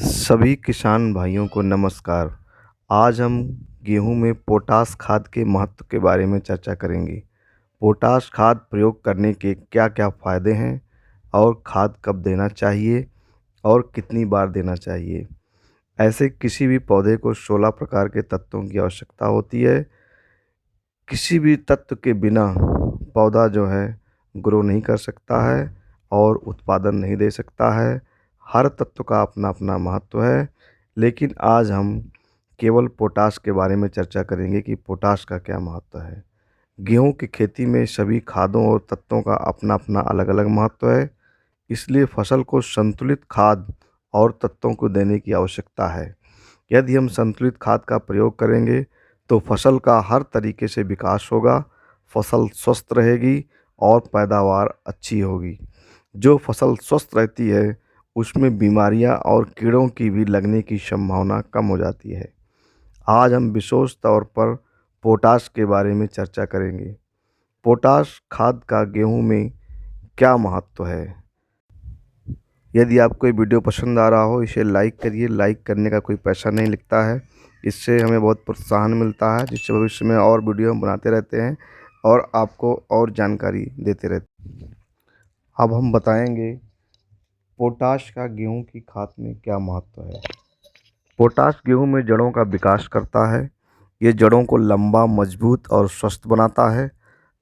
सभी किसान भाइयों को नमस्कार। आज हम गेहूं में पोटाश खाद के महत्व के बारे में चर्चा करेंगे। पोटाश खाद प्रयोग करने के क्या-क्या फायदे हैं और खाद कब देना चाहिए और कितनी बार देना चाहिए। ऐसे किसी भी पौधे को 16 प्रकार के तत्वों की आवश्यकता होती है। किसी भी तत्व के बिना पौधा जो है ग्रो नहीं कर सकता है और उत्पादन नहीं दे सकता है। हर तत्व का अपना अपना महत्व है, लेकिन आज हम केवल पोटाश के बारे में चर्चा करेंगे कि पोटाश का क्या महत्व है। गेहूं की खेती में सभी खादों और तत्वों का अपना अपना अलग अलग महत्व है, इसलिए फसल को संतुलित खाद और तत्वों को देने की आवश्यकता है। यदि हम संतुलित खाद का प्रयोग करेंगे तो फसल का हर तरीके से विकास होगा, फसल स्वस्थ रहेगी और पैदावार अच्छी होगी। जो फसल स्वस्थ रहती है उसमें बीमारियां और कीड़ों की भी लगने की संभावना कम हो जाती है। आज हम विशेष तौर पर पोटाश के बारे में चर्चा करेंगे। पोटाश खाद का गेहूं में क्या महत्व है। यदि आपको ये वीडियो पसंद आ रहा हो, इसे लाइक करिए। लाइक करने का कोई पैसा नहीं लगता है, इससे हमें बहुत प्रोत्साहन मिलता है, जिससे भविष्य में और वीडियो हम बनाते रहते हैं और आपको और जानकारी देते रहते हैं। अब हम बताएंगे पोटाश का गेहूं की खाद में क्या महत्व है। पोटाश गेहूं में जड़ों का विकास करता है। ये जड़ों को लंबा, मजबूत और स्वस्थ बनाता है।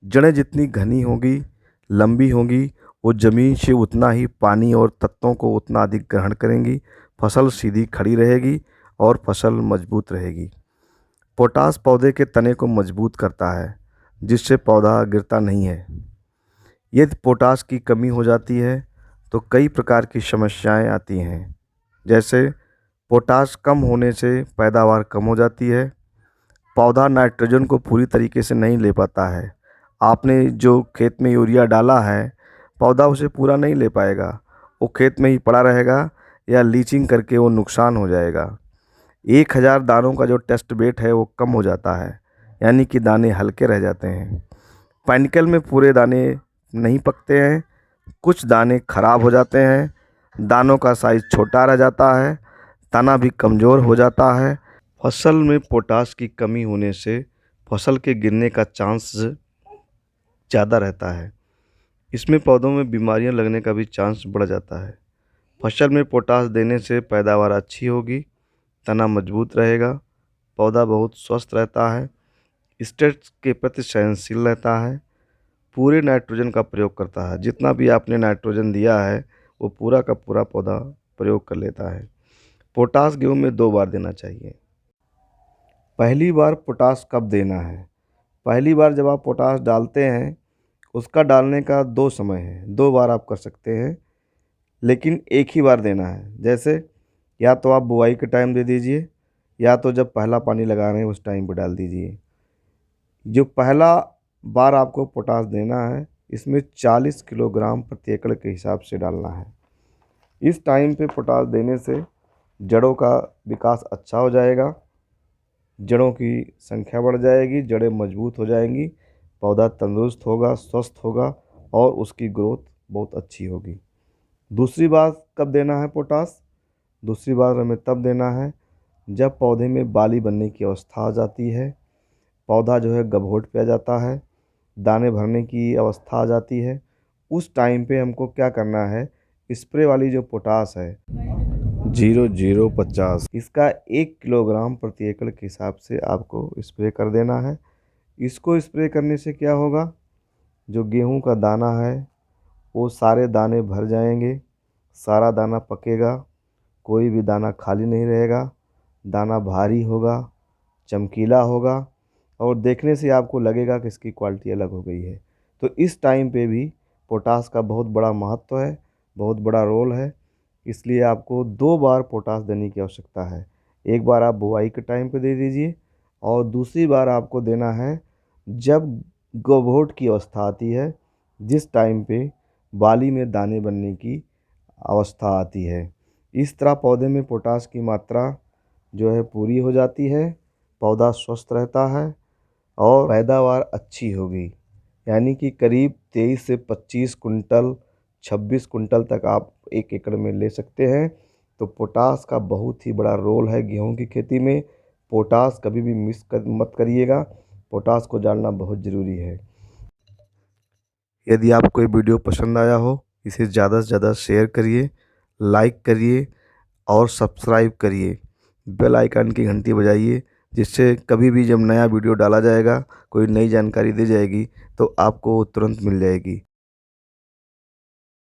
जड़ें जितनी घनी होगी, लंबी होंगी, वो ज़मीन से उतना ही पानी और तत्वों को उतना अधिक ग्रहण करेंगी। फसल सीधी खड़ी रहेगी और फसल मजबूत रहेगी। पोटाश पौधे के तने को मजबूत करता है, जिससे पौधा गिरता नहीं है। यदि पोटाश की कमी हो जाती है तो कई प्रकार की समस्याएं आती हैं, जैसे पोटाश कम होने से पैदावार कम हो जाती है। पौधा नाइट्रोजन को पूरी तरीके से नहीं ले पाता है। आपने जो खेत में यूरिया डाला है, पौधा उसे पूरा नहीं ले पाएगा, वो खेत में ही पड़ा रहेगा या लीचिंग करके वो नुकसान हो जाएगा। 1000 दानों का जो टेस्ट वेट है वो कम हो जाता है, यानी कि दाने हल्के रह जाते हैं। पैनिकल में पूरे दाने नहीं पकते हैं, कुछ दाने खराब हो जाते हैं, दानों का साइज़ छोटा रह जाता है, तना भी कमज़ोर हो जाता है। फसल में पोटाश की कमी होने से फसल के गिरने का चांस ज़्यादा रहता है। इसमें पौधों में बीमारियां लगने का भी चांस बढ़ जाता है। फसल में पोटाश देने से पैदावार अच्छी होगी, तना मजबूत रहेगा, पौधा बहुत स्वस्थ रहता है, स्ट्रेस के प्रति सहनशील रहता है, पूरे नाइट्रोजन का प्रयोग करता है। जितना भी आपने नाइट्रोजन दिया है वो पूरा का पूरा पौधा प्रयोग कर लेता है। पोटाश गेहूँ में 2 बार देना चाहिए। पहली बार पोटाश कब देना है। पहली बार जब आप पोटाश डालते हैं, उसका डालने का 2 समय है, 2 बार आप कर सकते हैं, लेकिन एक ही बार देना है। जैसे या तो आप बुआई के टाइम दे दीजिए, या तो जब पहला पानी लगा रहे हैं उस टाइम पर डाल दीजिए। जो पहला बार आपको पोटाश देना है, इसमें 40 किलोग्राम प्रति एकड़ के हिसाब से डालना है। इस टाइम पे पोटाश देने से जड़ों का विकास अच्छा हो जाएगा, जड़ों की संख्या बढ़ जाएगी, जड़ें मजबूत हो जाएंगी, पौधा तंदुरुस्त होगा, स्वस्थ होगा और उसकी ग्रोथ बहुत अच्छी होगी। दूसरी बार कब देना है पोटाश। दूसरी बार हमें तब देना है जब पौधे में बाली बनने की अवस्था आ जाती है, पौधा जो है गभोट पे आ जाता है, दाने भरने की अवस्था आ जाती है। उस टाइम पे हमको क्या करना है, स्प्रे वाली जो पोटाश है 0050, इसका 1 किलोग्राम प्रति एकड़ के हिसाब से आपको स्प्रे कर देना है। इसको स्प्रे करने से क्या होगा, जो गेहूं का दाना है वो सारे दाने भर जाएंगे, सारा दाना पकेगा, कोई भी दाना खाली नहीं रहेगा, दाना भारी होगा, चमकीला होगा और देखने से आपको लगेगा कि इसकी क्वालिटी अलग हो गई है। तो इस टाइम पे भी पोटाश का बहुत बड़ा महत्व है, बहुत बड़ा रोल है, इसलिए आपको 2 बार पोटाश देने की आवश्यकता है। एक बार आप बुआई के टाइम पे दे दीजिए और दूसरी बार आपको देना है जब गभोट की अवस्था आती है, जिस टाइम पे बाली में दाने बनने की अवस्था आती है। इस तरह पौधे में पोटाश की मात्रा जो है पूरी हो जाती है, पौधा स्वस्थ रहता है और पैदावार अच्छी होगी, यानी कि करीब 23 से 25 कुंटल, 26 कुंटल तक आप 1 एकड़ में ले सकते हैं। तो पोटास का बहुत ही बड़ा रोल है गेहूं की खेती में। पोटास कभी भी मत करिएगा। पोटास को जानना बहुत ज़रूरी है। यदि आपको ये वीडियो पसंद आया हो, इसे ज़्यादा से ज़्यादा शेयर करिए, लाइक करिए और सब्सक्राइब करिए। बेल आइकन की घंटी बजाइए, जिससे कभी भी जब नया वीडियो डाला जाएगा, कोई नई जानकारी दी जाएगी तो आपको तुरंत मिल जाएगी।